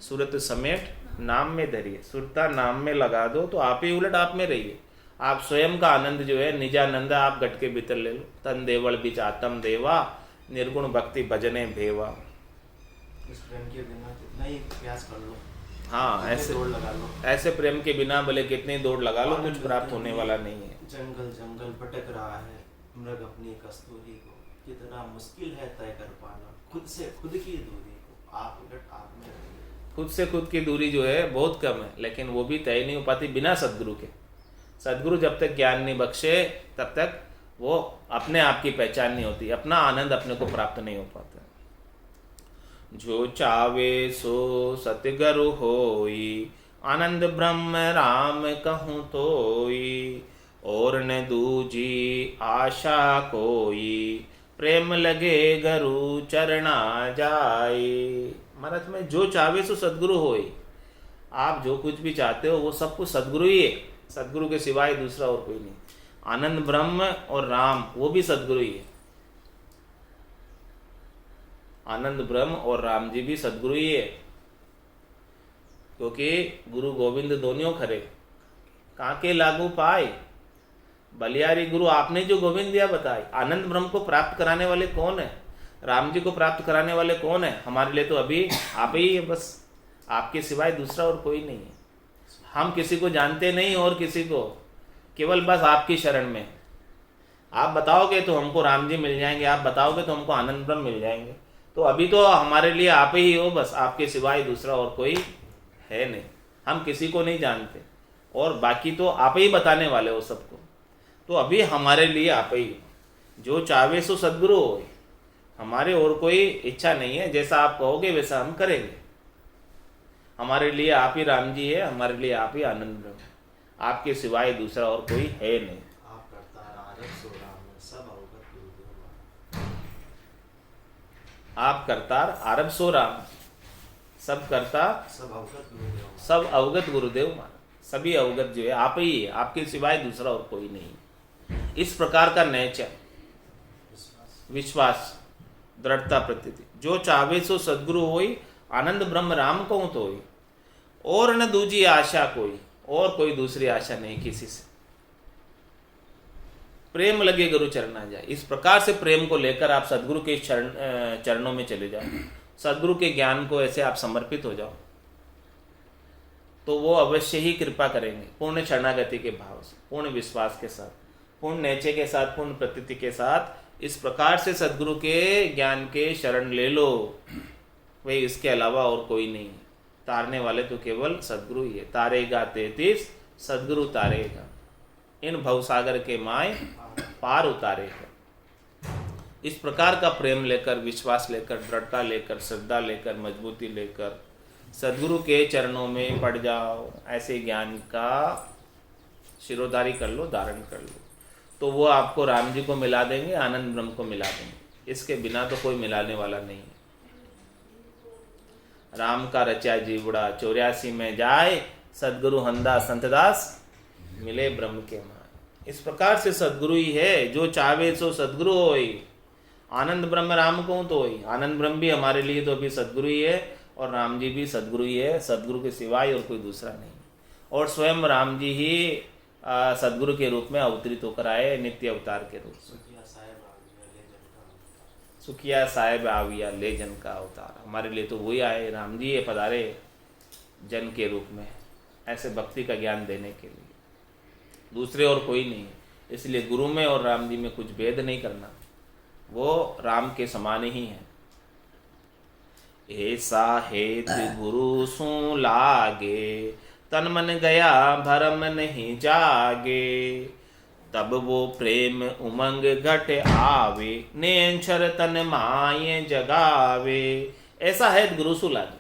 [SPEAKER 1] सूरत समेट नाम में धरिए। सुरता नाम में लगा दो, तो आप ही उलट आप में रहिए। आप स्वयं का आनंद जो है निजानंद आप घट के भीतर ले लो। तन देवल बीच आत्म देवा, निर्गुण भक्ति भजने भेवा।
[SPEAKER 2] इस प्रेम के बिना कितना ही प्रयास कर लो,
[SPEAKER 1] हाँ, ऐसे
[SPEAKER 2] दौड़ लगा लो,
[SPEAKER 1] ऐसे प्रेम के बिना भले कितनी दौड़ लगा लो, कुछ प्राप्त होने वाला नहीं है।
[SPEAKER 2] जंगल जंगल भटक रहा है मृग अपनी कस्तूरी को, कितना मुश्किल है तय कर पाना खुद से खुद की दूरी को। आप उलट आप में रहिए।
[SPEAKER 1] खुद से खुद की दूरी जो है बहुत कम है, लेकिन वो भी तय नहीं हो पाती बिना सद्गुरु के। सद्गुरु जब तक ज्ञान नहीं बख्शे तब तक वो अपने आप की पहचान नहीं होती, अपना आनंद अपने को प्राप्त नहीं हो पाता। जो चावे सो सतगुरु होई, आनंद ब्रह्म राम कहूँ तोई। और न दूजी आशा कोई, प्रेम लगे गुरु चरना जाए। महाराज में जो चावे सो सदगुरु होई, आप जो कुछ भी चाहते हो वो सब कुछ सदगुरु ही है। सदगुरु के सिवाय दूसरा और कोई नहीं। आनंद ब्रह्म और राम वो भी सदगुरु ही है। आनंद ब्रह्म और राम जी भी सदगुरु ही है, क्योंकि गुरु गोविंद दोनों खरे कहाँ के लागू पाए। बलियारी गुरु आपने जो गोविंद दिया बताए। आनंद ब्रह्म को प्राप्त कराने वाले कौन है, राम जी को प्राप्त कराने वाले कौन है, हमारे लिए तो अभी आप ही है। बस आपके सिवाय दूसरा और कोई नहीं है। हम किसी को जानते नहीं और किसी को, केवल बस आपकी शरण में। आप बताओगे तो हमको राम जी मिल जाएंगे, आप बताओगे तो हमको आनंद ब्रह्म मिल जाएंगे। तो अभी तो हमारे लिए आप ही हो, बस आपके सिवाय दूसरा और कोई है नहीं। हम किसी को नहीं जानते और बाकी तो आप ही बताने वाले हो सबको। तो अभी हमारे लिए आप ही हो। जो चाहे सो सद्गुरु हो, हमारे और कोई इच्छा नहीं है। जैसा आप कहोगे वैसा हम करेंगे। हमारे लिए आप ही राम जी है, हमारे लिए आप ही आनंद ब्रह्म, आपके सिवाय दूसरा और कोई है नहीं।
[SPEAKER 2] आप करतार आरब सो राम, सब अवगत गुरुदेव।
[SPEAKER 1] आप करतार आरब सो राम, सब करता
[SPEAKER 2] सब अवगत गुरुदेव।
[SPEAKER 1] सब अवगत गुरुदेव मान। सभी अवगत जो है आप ही है, आपके सिवाय दूसरा और कोई नहीं। इस प्रकार का नैचा विश्वास, दृढ़ता, प्रतीति। जो चाहे सो सद्गुरु होई, आनंद ब्रह्म राम कहूँ तो होई। और न दूजी आशा कोई, और कोई दूसरी आशा नहीं किसी से। प्रेम लगे गुरु चरणा जाए। इस प्रकार से प्रेम को लेकर आप सद्गुरु के चरणों में चले जाओ। सद्गुरु के ज्ञान को ऐसे आप समर्पित हो जाओ, तो वो अवश्य ही कृपा करेंगे। पूर्ण शरणागति के भाव से, पूर्ण विश्वास के साथ, पूर्ण नैचे के साथ, पूर्ण प्रतीति के साथ इस प्रकार से सद्गुरु के ज्ञान के शरण ले लो। वही इसके अलावा और कोई नहीं है। तारने वाले तो केवल सद्गुरु ही है। तारेगा 33 सद्गुरु तारेगा, इन भवसागर के माय पार उतारेगा। इस प्रकार का प्रेम लेकर, विश्वास लेकर, दृढ़ता लेकर, श्रद्धा लेकर, मजबूती लेकर सद्गुरु के चरणों में पड़ जाओ। ऐसे ज्ञान का शिरोधारी कर लो, धारण कर लो, तो वो आपको राम जी को मिला देंगे, आनंद ब्रह्म को मिला देंगे। इसके बिना तो कोई मिलाने वाला नहीं है। राम का रचा जीवड़ा 84 में जाए, सदगुरु हंदा संतदास मिले ब्रह्म के माय। इस प्रकार से सदगुरु ही है, जो चाहे सो सदगुरु होई। आनंद ब्रह्म राम को तो होई। आनंद ब्रह्म भी हमारे लिए तो अभी सदगुरु ही है, और राम जी भी सदगुरु ही है। सदगुरु के सिवाय और कोई दूसरा नहीं। और स्वयं राम जी ही सदगुरु के रूप में अवतरित होकर आए, नित्य अवतार के रूप में। सुखिया साहेब आविया ले जन का अवतार। हमारे लिए तो वही आए, राम जी ये पधारे जन के रूप में, ऐसे भक्ति का ज्ञान देने के लिए। दूसरे और कोई नहीं है। इसलिए गुरु में और राम जी में कुछ भेद नहीं करना, वो राम के समान ही है। ऐसा हेत गुरु सु लागे, तन मन गया भरम नहीं जागे। तब वो प्रेम उमंग घट आवे, नेंछर तन माये जगावे। ऐसा हेत गुरु सु लागे,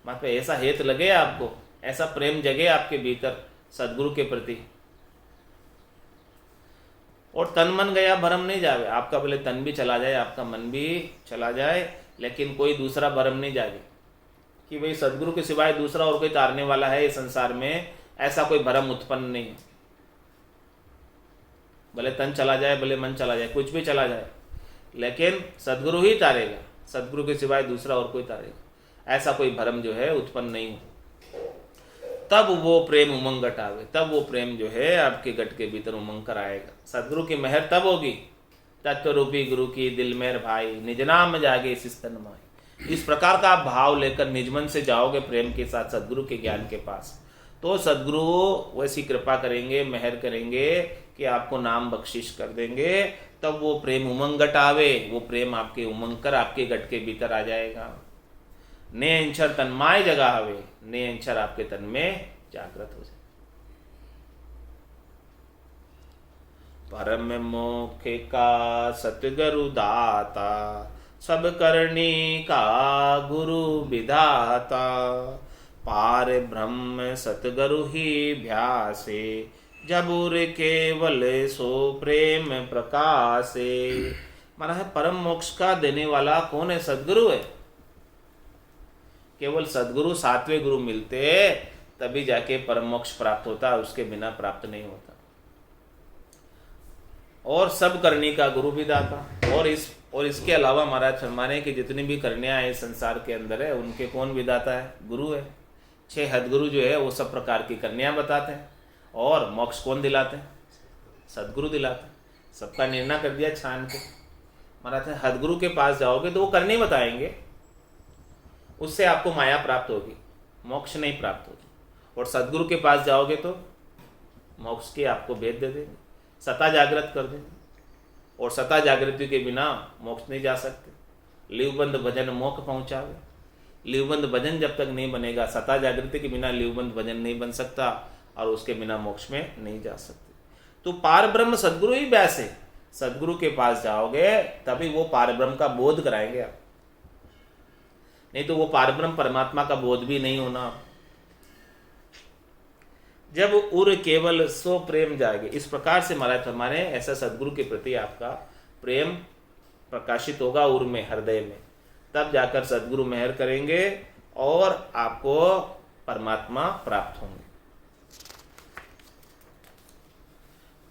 [SPEAKER 1] मतलब ऐसा हेत लगे आपको, ऐसा प्रेम जगे आपके भीतर सदगुरु के प्रति। और तन मन गया भरम नहीं जावे। आपका भले तन भी चला जाए, आपका मन भी चला जाए, लेकिन कोई दूसरा भरम नहीं जागे कि भाई सदगुरु के सिवाय दूसरा और कोई तारने वाला है इस संसार में। ऐसा कोई भरम उत्पन्न नहीं है। भले तन चला जाए, भले मन चला जाए, कुछ भी चला जाए, लेकिन सदगुरु ही तारेगा। सदगुरु के सिवाय दूसरा और कोई तारेगा, ऐसा कोई भरम जो है उत्पन्न नहीं हो। तब वो प्रेम उमंग घट आवे, तब वो प्रेम जो है आपके गट के भीतर उमंग कर आएगा। सदगुरु की मेहर तब होगी, तत्व रूपी गुरु की दिल मेहर भाई, निज नाम जागे इस तन माई। इस प्रकार का आप भाव लेकर निज मन से जाओगे प्रेम के साथ सदगुरु के ज्ञान के पास, तो सदगुरु वैसी कृपा करेंगे, मेहर करेंगे कि आपको नाम बख्शिश कर देंगे। तब वो प्रेम उमंग घट आवे, वो प्रेम आपके उमंग कर आपके गट के भीतर आ जाएगा। ने अंचर तन्माय जगह हवे, ने अंचर आपके तन में जागृत हो जाए। परम मोक्ष का सतगुरु दाता, सब करनी का गुरु विधाता। पार ब्रह्म सतगुरु ही भ्यासे, जबुर केवल सो प्रेम प्रकाशे। माना है परम मोक्ष का देने वाला कौन है? सदगुरु है। केवल सदगुरु सातवें गुरु मिलते तभी जाके परम मोक्ष प्राप्त होता है, उसके बिना प्राप्त नहीं होता। और सब करनी का गुरु भी दाता। और इसके अलावा महाराज फरमाने की जितनी भी करनियां हैं संसार के अंदर है, उनके कौन विधाता है? गुरु है। 6 हदगुरु जो है वो सब प्रकार की करनियां बताते हैं। और मोक्ष कौन दिलाते हैं? सदगुरु दिलाते हैं। सबका निर्णय कर दिया छान के। महाराज हदगुरु के पास जाओगे तो वो करनी बताएंगे, उससे आपको माया प्राप्त होगी, मोक्ष नहीं प्राप्त होगी। और सदगुरु के पास जाओगे तो मोक्ष के आपको भेद दे देंगे, सता जागृत कर देंगे। और सता जागृति के बिना मोक्ष नहीं जा सकते। लिवबंद भजन मोक्ष पहुंचावे। लिवबंद भजन जब तक नहीं बनेगा, सता जागृति के बिना लिवबंद भजन नहीं बन सकता, और उसके बिना मोक्ष में नहीं जा सकते। तो पार ब्रह्म सदगुरु ही व्यास है। सदगुरु के पास जाओगे तभी वो पार ब्रह्म का बोध कराएंगे आप, नहीं तो वो पार ब्रह्म परमात्मा का बोध भी नहीं होना। जब उर केवल सो प्रेम जागे, इस प्रकार से महाराज हमारे ऐसा सदगुरु के प्रति आपका प्रेम प्रकाशित होगा उर में, हृदय में। तब जाकर सदगुरु मेहर करेंगे और आपको परमात्मा प्राप्त होंगे।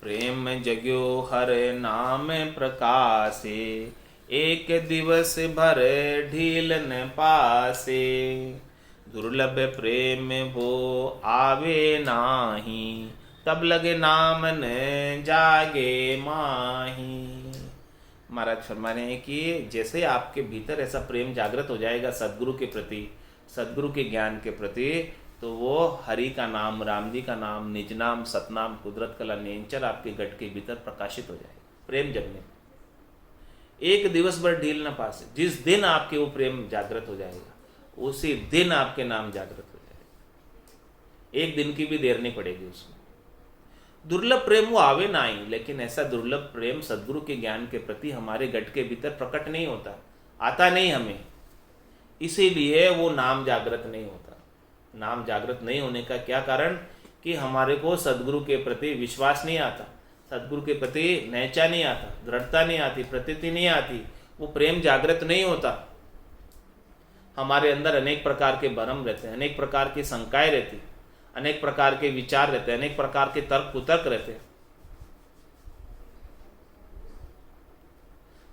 [SPEAKER 1] प्रेम जग्यो हर नाम प्रकाशे, एक दिवस भर ढील न पासे। दुर्लभ प्रेम वो आवे नाही, तब लगे नाम न जागे माही। महाराज फरमाने हैं कि जैसे आपके भीतर ऐसा प्रेम जागृत हो जाएगा सदगुरु के प्रति, सदगुरु के ज्ञान के प्रति, तो वो हरि का नाम, राम जी का नाम, निज नाम, सतनाम, कुदरत कला नेंचर आपके गट के भीतर प्रकाशित हो जाएगा। प्रेम जगने एक दिवस भर ढील न पासे। जिस दिन आपके वो प्रेम जागृत हो जाएगा उसी दिन आपके नाम जागृत हो जाएगा। एक दिन की भी देर नहीं पड़ेगी उसमें। दुर्लभ प्रेम वो आवे ना आई, लेकिन ऐसा दुर्लभ प्रेम सदगुरु के ज्ञान के प्रति हमारे गट के भीतर प्रकट नहीं होता, आता नहीं हमें, इसीलिए वो नाम जागृत नहीं होता। नाम जागृत नहीं होने का क्या कारण कि हमारे को सदगुरु के प्रति विश्वास नहीं आता, सदगुरु के प्रति नैचा नहीं आता, दृढ़ता नहीं आती, प्रतीति नहीं आती, वो प्रेम जागृत नहीं होता। हमारे अंदर अनेक प्रकार के भ्रम रहते हैं, अनेक प्रकार की शंकाएं रहती, अनेक प्रकार के विचार रहते हैं, अनेक प्रकार के तर्क कुतर्क रहते हैं।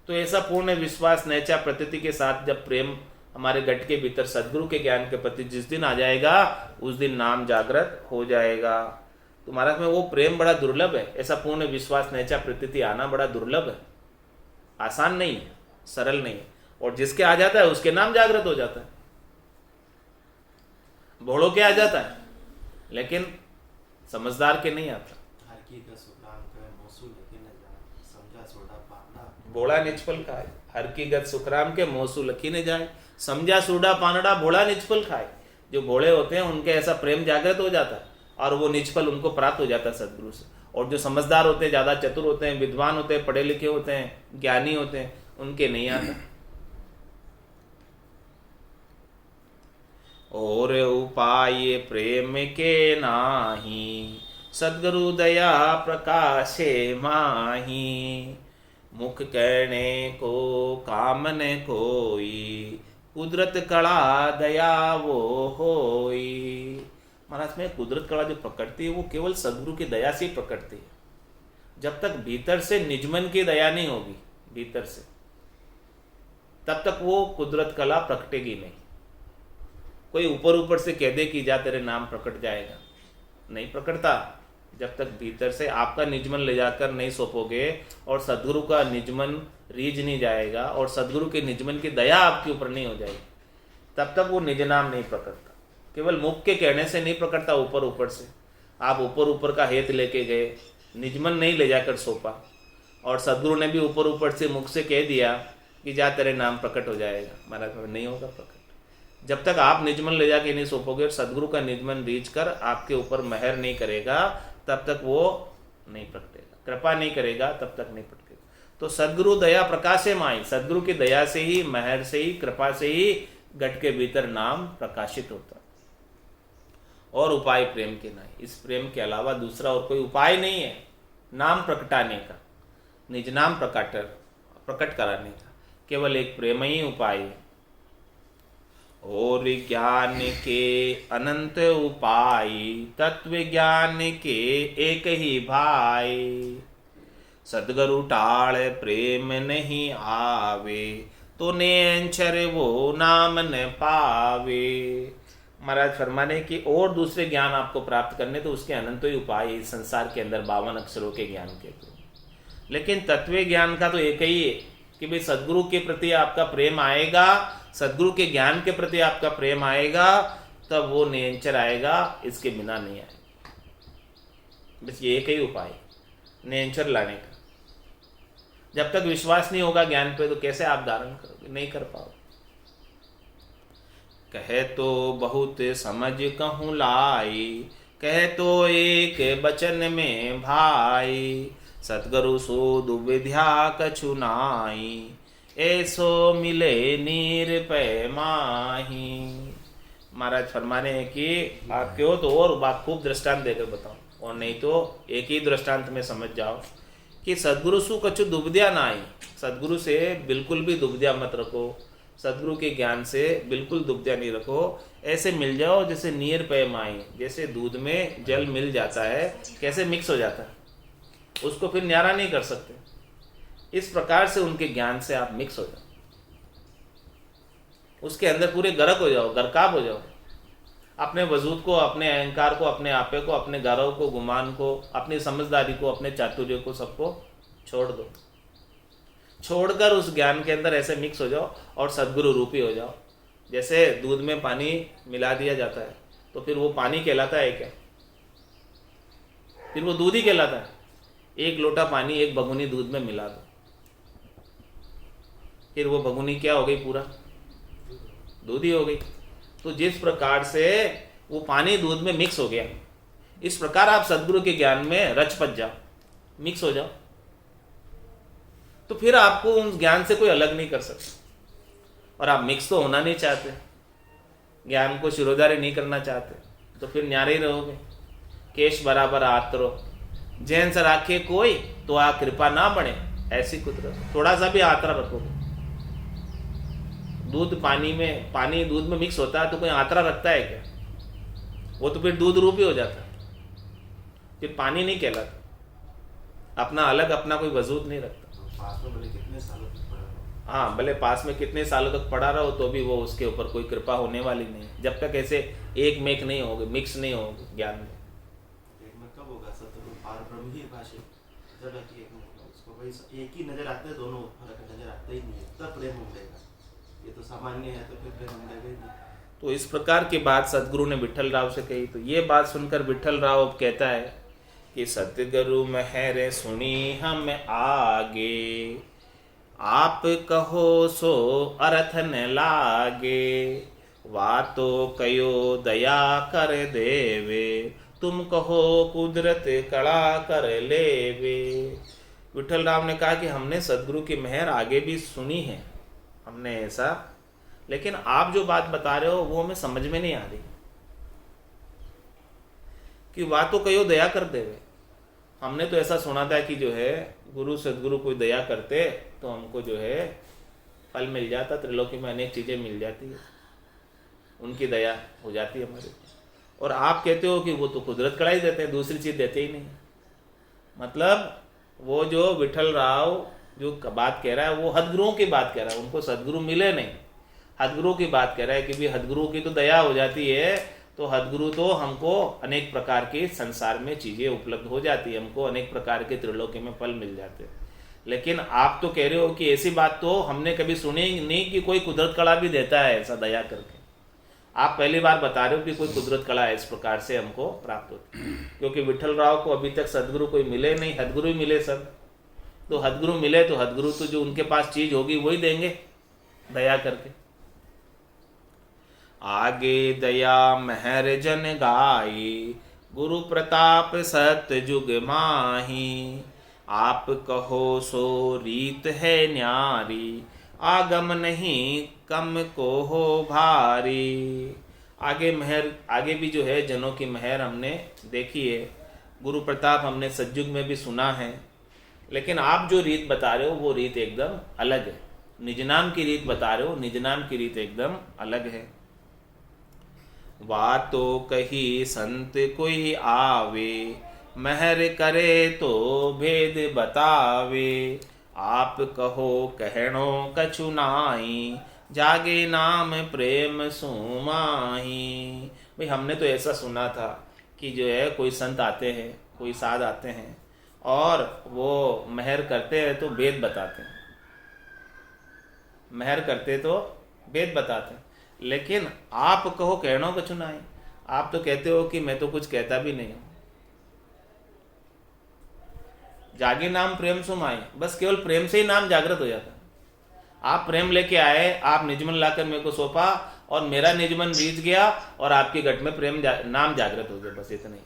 [SPEAKER 1] तो ऐसा पूर्ण विश्वास नैचा प्रतीति के साथ जब प्रेम हमारे गट के भीतर सदगुरु के ज्ञान के प्रति जिस दिन आ जाएगा उस दिन नाम जागृत हो जाएगा। तो महाराज में वो प्रेम बड़ा दुर्लभ है, ऐसा पूर्ण विश्वास नैचा प्रतीति आना बड़ा दुर्लभ है, आसान नहीं है, सरल नहीं है, और जिसके आ जाता है उसके नाम जागृत हो जाता है। भोड़ों के आ जाता है लेकिन समझदार के नहीं आता।
[SPEAKER 2] हर की का सुखराम का मौसू लगे न जाए, समझा सोडा पाना।
[SPEAKER 1] भोला निष्फल खाए, हर की गत सुखराम के मौसू लखी न जाए, समझा सूडा पानड़ा भोला निष्फल खाए। जो भोले होते हैं उनके ऐसा प्रेम जागृत हो जाता है और वो निष्फल उनको प्राप्त हो जाता है सदगुरु से। और जो समझदार होते हैं, ज़्यादा चतुर होते हैं, विद्वान होते हैं, पढ़े लिखे होते हैं, ज्ञानी होते हैं, उनके नहीं आता। और उपाय प्रेम के नाही, सदगुरु दया प्रकाशे माही। मुख कहने को काम न कोई, कुदरत कला दया वो होई। महाराज में कुदरत कला जो प्रकटती है वो केवल सदगुरु की दया से ही प्रकटती है। जब तक भीतर से निजमन की दया नहीं होगी भीतर से, तब तक वो कुदरत कला प्रकटेगी नहीं। कोई ऊपर ऊपर से कह दे कि जा तेरे नाम प्रकट जाएगा, नहीं प्रकटता। जब तक भीतर से आपका निजमन ले जाकर नहीं सौंपोगे और सदगुरु का निजमन रीझ नहीं जाएगा और सदगुरु के निजमन की दया आपके ऊपर नहीं हो जाएगी, तब तक वो निज नाम नहीं प्रकटता। केवल मुख के कहने से नहीं प्रकटता, ऊपर ऊपर से आप ऊपर ऊपर का हेत लेके गए, निजमन नहीं ले जाकर सौंपा, और सदगुरु ने भी ऊपर ऊपर से मुख से कह दिया कि जा तेरे नाम प्रकट हो जाएगा, महाराज नहीं होगा प्रकट। जब तक आप निजमन ले जाके नहीं सौंपोगे और सदगुरु का निजमन रीझ कर आपके ऊपर मेहर नहीं करेगा, तब तक वो नहीं प्रकटेगा, कृपा नहीं करेगा तब तक नहीं प्रकटेगा। तो सदगुरु दया प्रकाशे माई, सदगुरु की दया से ही, मेहर से ही, कृपा से ही गट के भीतर नाम प्रकाशित होता है। और उपाय प्रेम के नहीं, इस प्रेम के अलावा दूसरा और कोई उपाय नहीं है नाम प्रकटाने का, निज नाम प्रकट कराने का। केवल एक प्रेम ही उपाय है। और ज्ञान के अनंत उपाय, तत्व ज्ञान के एक ही भाई। सदगुरु टाल प्रेम नहीं आवे, तो नेंचर वो नाम न पावे। महाराज फरमाने की और दूसरे ज्ञान आपको प्राप्त करने तो उसके अनंत ही उपाय इस संसार के अंदर 52 अक्षरों के ज्ञान के थ्रू। लेकिन तत्व ज्ञान का तो एक ही है कि भाई सदगुरु के प्रति आपका प्रेम आएगा, सदगुरु के ज्ञान के प्रति आपका प्रेम आएगा, तब वो नेंचर आएगा, इसके बिना नहीं आएगा। बस ये एक ही उपाय नेंचर लाने का। जब तक विश्वास नहीं होगा ज्ञान पे तो कैसे आप धारण करोगे, नहीं कर पाओगे। कहे तो बहुत समझ कहूँ लाई, कहे तो एक बचन में भाई। सतगुरु सो दुविध्या कछु नाई, ऐसो मिले नीर पे माही। महाराज फरमाने हैं कि आप क्यों तो और बात खूब दृष्टांत देकर बताओ, और नहीं तो एक ही दृष्टांत में समझ जाओ कि सदगुरु सु कछु दुविध्या ना आई। सदगुरु से बिल्कुल भी दुविध्या मत रखो, सदगुरु के ज्ञान से बिल्कुल दुविध्या नहीं रखो। ऐसे मिल जाओ जैसे नीर पे माई, जैसे दूध में जल मिल जाता है, कैसे मिक्स हो जाता है, उसको फिर न्यारा नहीं कर सकते। इस प्रकार से उनके ज्ञान से आप मिक्स हो जाओ, उसके अंदर पूरे गर्क हो जाओ, गरकाब हो जाओ। अपने वजूद को, अपने अहंकार को, अपने आपे को, अपने गौरव को, गुमान को, अपनी समझदारी को, अपने चातुर्य को, सबको छोड़ दो। छोड़कर उस ज्ञान के अंदर ऐसे मिक्स हो जाओ और सद्गुरु रूपी हो जाओ। जैसे दूध में पानी मिला दिया जाता है तो फिर वो पानी कहलाता है क्या? फिर वो दूध ही कहलाता है। एक लोटा पानी एक भगुनी दूध में मिला दो, फिर वो भगुनी क्या हो गई? पूरा दूध ही हो गई। तो जिस प्रकार से वो पानी दूध में मिक्स हो गया, इस प्रकार आप सद्गुरु के ज्ञान में रच पच जाओ, मिक्स हो जाओ, तो फिर आपको उस ज्ञान से कोई अलग नहीं कर सकता। और आप मिक्स तो होना नहीं चाहते, ज्ञान को शिरोधारी नहीं करना चाहते, तो फिर न्यारे ही रहोगे। केश बराबर आतरो जैन सा राखे कोई तो आ कृपा ना बने, ऐसी कुदरत। थोड़ा सा भी आतरा रखोगे, दूध पानी दूध में मिक्स होता है तो कोई आतरा रखता है क्या? वो तो फिर दूध रूप ही हो जाता है, फिर पानी नहीं कहलाता। अपना अलग अपना कोई वजूद नहीं रखता।
[SPEAKER 2] पास में भले कितने सालों तक पढ़ा रहो,
[SPEAKER 1] हाँ, भले पास में कितने सालों तक पढ़ा रहो तो भी वो उसके ऊपर कोई कृपा होने वाली नहीं है, जब तक ऐसे एक मेक नहीं होगे, मिक्स नहीं होगे ज्ञान में।
[SPEAKER 2] एक में कब होगा सतगुरु पार ब्रह्म ही भाषे, जब एक में होगा उसको भाई एक ही नजर आते हैं, दोनों फर्क नजर आता ही नहीं है, तब प्रेम उमड़ेगा। ये तो सामान्य है तो फिर प्रेम उमड़ेगा ही नहीं।
[SPEAKER 1] तो इस प्रकार की बात सदगुरु ने विठल राव से कही। तो ये बात सुनकर विठल राव अब कहता है कि सतगुरु महर सुनी हम आगे, आप कहो सो अर्थ न लागे, वातो कयो दया कर देवे, तुम कहो कुदरत कड़ा कर लेवे। विठल राव ने कहा कि हमने सदगुरु की मेहर आगे भी सुनी है, हमने ऐसा, लेकिन आप जो बात बता रहे हो वो हमें समझ में नहीं आ रही कि वातो कयो दया कर देवे। हमने तो ऐसा सुना था कि जो है गुरु सदगुरु कोई दया करते तो हमको जो है फल मिल जाता, त्रिलोकी में अनेक चीज़ें मिल जाती है, उनकी दया हो जाती है हमारे। और आप कहते हो कि वो तो कुदरत कड़ा ही देते हैं, दूसरी चीज़ देते ही नहीं। मतलब वो जो विठल राव जो बात कह रहा है वो हदगुरुओं की बात कह रहा है, उनको सदगुरु मिले नहीं, हदगुरु की बात कह रहा है कि भी हदगुरु की तो दया हो जाती है, तो हदगुरु तो हमको अनेक प्रकार के संसार में चीज़ें उपलब्ध हो जाती है, हमको अनेक प्रकार के त्रिलोकी में फल मिल जाते हैं। लेकिन आप तो कह रहे हो कि ऐसी बात तो हमने कभी सुनी नहीं कि कोई कुदरत कड़ा भी देता है ऐसा दया करके। आप पहली बार बता रहे हो कि कोई कुदरत कड़ा इस प्रकार से हमको प्राप्त होती है, क्योंकि विठल राव को अभी तक सदगुरु कोई मिले नहीं, हदगुरु ही मिले सब। तो हदगुरु मिले तो हदगुरु तो जो उनके पास चीज़ होगी वही देंगे दया करके। आगे दया महर जन गाई, गुरु प्रताप सत्य जुग माही, आप कहो सो रीत है न्यारी, आगम नहीं कम को हो भारी। आगे महर, आगे भी जो है जनों की महर हमने देखी है, गुरु प्रताप हमने सतयुग में भी सुना है, लेकिन आप जो रीत बता रहे हो वो रीत एकदम अलग है। निज नाम की रीत बता रहे हो, निज नाम की रीत एकदम अलग है। वातो कही संत कोई आवे, महर करे तो भेद बतावे, आप कहो कहणो कछु नाई, जागे नाम प्रेम सुमाही। भाई हमने तो ऐसा सुना था कि जो है कोई संत आते हैं, कोई साध आते हैं और वो महर करते हैं तो भेद बताते हैं, महर करते तो भेद बताते हैं, लेकिन आप कहो कहणो कछु नाई, आप तो कहते हो कि मैं तो कुछ कहता भी नहीं हूं। जागे नाम प्रेम सुमाई, बस केवल प्रेम से ही नाम जागृत हो जाता है। आप प्रेम लेके आए, आप निजमन लाकर मेरे को सौंपा और मेरा निजमन रीझ गया और आपके घट में प्रेम नाम जागृत हो गया, बस इतना ही।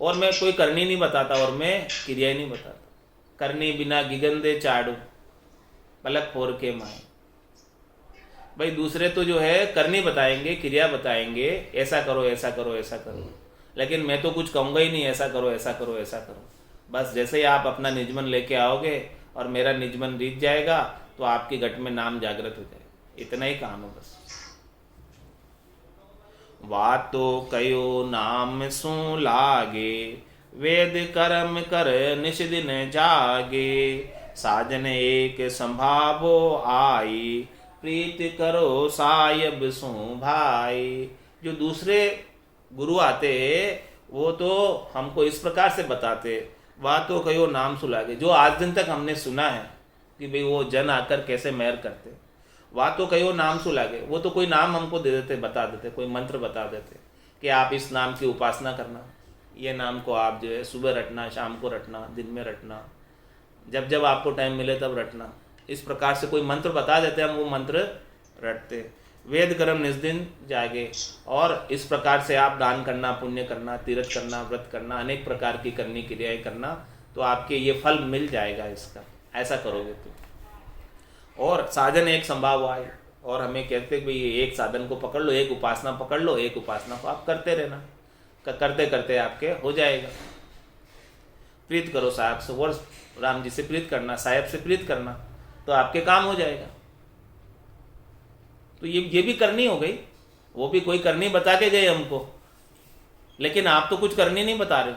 [SPEAKER 1] और मैं कोई करनी नहीं बताता और मैं क्रिया नहीं बताता। करनी बिना गिगंदे चाड़ू, पलक फोर के माए। भाई दूसरे तो जो है करनी बताएंगे, क्रिया बताएंगे, ऐसा करो ऐसा करो ऐसा करो, लेकिन मैं तो कुछ कहूँगा ही नहीं, ऐसा करो ऐसा करो ऐसा करो। बस जैसे ही आप अपना निजमन लेके आओगे और मेरा निजमन रीत जाएगा तो आपके घट में नाम जागृत हो जाएगा, इतना ही काम है बस। वातो कयो नाम सु लागे, वेद कर्म कर निश दिन जागे, साजन एक संभावो आई, प्रीत करो सायब सु भाई। जो दूसरे गुरु आते वो तो हमको इस प्रकार से बताते, वातो कयो नाम सुलागे, जो आज दिन तक हमने सुना है कि भाई वो जन आकर कैसे मेहर करते, वातो कयो नाम सुलागे, वो तो कोई नाम हमको दे देते, बता देते, कोई मंत्र बता देते कि आप इस नाम की उपासना करना, ये नाम को आप जो है सुबह रटना, शाम को रटना, दिन में रटना, जब जब आपको टाइम मिले तब रटना। इस प्रकार से कोई मंत्र बता देते, हम वो मंत्र रटते। वेद कर्म निज दिन जागे। और इस प्रकार से आप दान करना, पुण्य करना, तीर्थ करना, व्रत करना, अनेक प्रकार की करनी क्रियाएं करना, तो आपके ये फल मिल जाएगा इसका। ऐसा करोगे तो। और साधन एक संभाव आए, और हमें कहते भाई एक साधन को पकड़ लो, एक उपासना पकड़ लो, एक उपासना को आप करते रहना, करते करते आपके हो जाएगा। प्रीत करो साहब से, और राम जी से प्रीत करना, साहेब से प्रीत करना, तो आपके काम हो जाएगा। तो ये भी करनी हो गई। वो भी कोई करनी बता के गए हमको, लेकिन आप तो कुछ करनी नहीं बता रहे।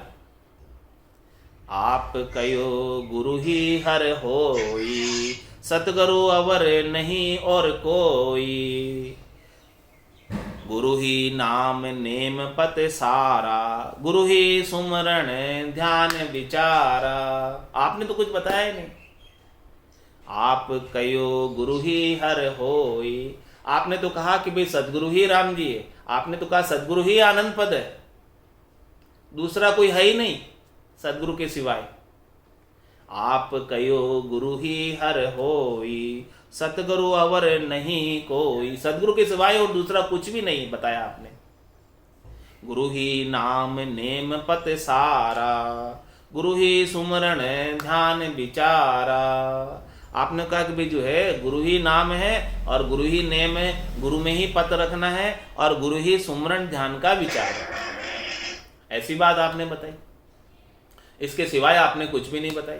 [SPEAKER 1] आप कयो गुरु ही हर होई, सतगुरु अवर नहीं और कोई। गुरु ही नाम नेम पत सारा, गुरु ही सुमरण ध्यान विचारा। आपने तो कुछ बताया ही नहीं। आप कयो गुरु ही हर होई, आपने तो कहा कि भाई सदगुरु ही राम जी है, आपने तो कहा सदगुरु ही आनंद पद है, दूसरा कोई है ही नहीं सदगुरु के सिवाय। आप कयो गुरु ही हर होई, सतगुरु अवर नहीं कोई। सदगुरु के सिवाय और दूसरा कुछ भी नहीं बताया आपने। गुरु ही नाम नेम पत सारा, गुरु ही सुमरण ध्यान विचारा। आपने कहा कि भाई जो है गुरु ही नाम है और गुरु ही नेम है, गुरु में ही पत रखना है और गुरु ही सुमरण ध्यान का विचार है। ऐसी बात आपने बताई, इसके सिवाय आपने कुछ भी नहीं बताई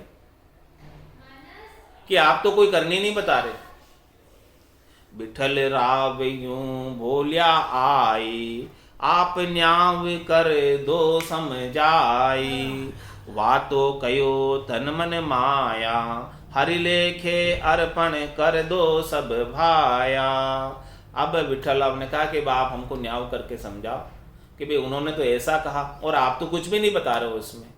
[SPEAKER 1] कि आप तो कोई करनी नहीं बता रहे। बिठल राव यूं भोलिया आई, आप न्याव कर दो समझाई। वा तो कयो तन मन माया, हरि लेखे अर्पण कर दो सब भाया। अब विठल ने कहा कि बाप हमको न्याव करके समझाओ कि भाई उन्होंने तो ऐसा कहा और आप तो कुछ भी नहीं बता रहे हो इसमें।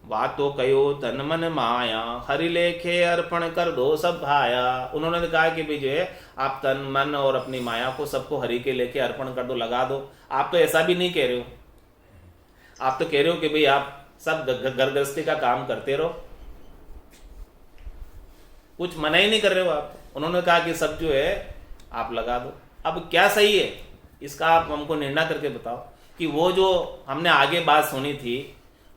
[SPEAKER 1] वातो कयो तन मन माया, हरि लेखे अर्पण कर दो सब भाया। उन्होंने तो कहा कि भाई जो है आप तन मन और अपनी माया को सबको हरि के लेके अर्पण कर दो, लगा दो। आप तो ऐसा भी नहीं कह रहे हो, आप तो कह रहे हो कि भाई आप सब घर गृहस्थी का काम करते रहो, कुछ मना ही नहीं कर रहे हो आप। उन्होंने कहा कि सब जो है आप लगा दो। अब क्या सही है इसका आप हमको निर्णय करके बताओ कि वो जो हमने आगे बात सुनी थी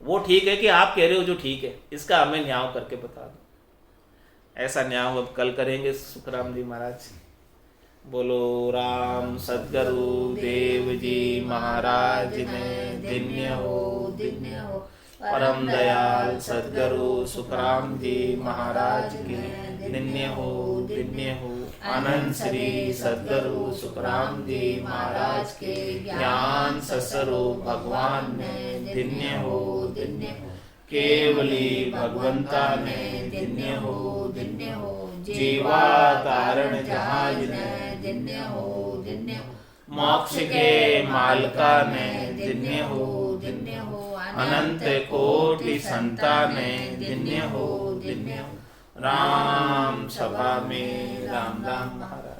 [SPEAKER 1] वो ठीक है कि आप कह रहे हो जो ठीक है, इसका हमें न्याय करके बता दो। ऐसा न्याय अब कल करेंगे सुखराम जी महाराज। बोलो राम सद्गुरु देव जी महाराज ने धन्य हो। परम दयाल सद्गुरु सुखराम जी महाराज के धन्य हो। आनंद श्री सद्गुरु सुखराम जी महाराज के ज्ञान सस्वरूप भगवान ने धन्य हो। केवली भगवंता ने धन्य हो। जीवा तारण जहाज ने धन्य हो। मोक्ष के मालका ने धन्य हो। अनंत कोटि संताने धन्य हो। राम सभा में राम राम महाराज।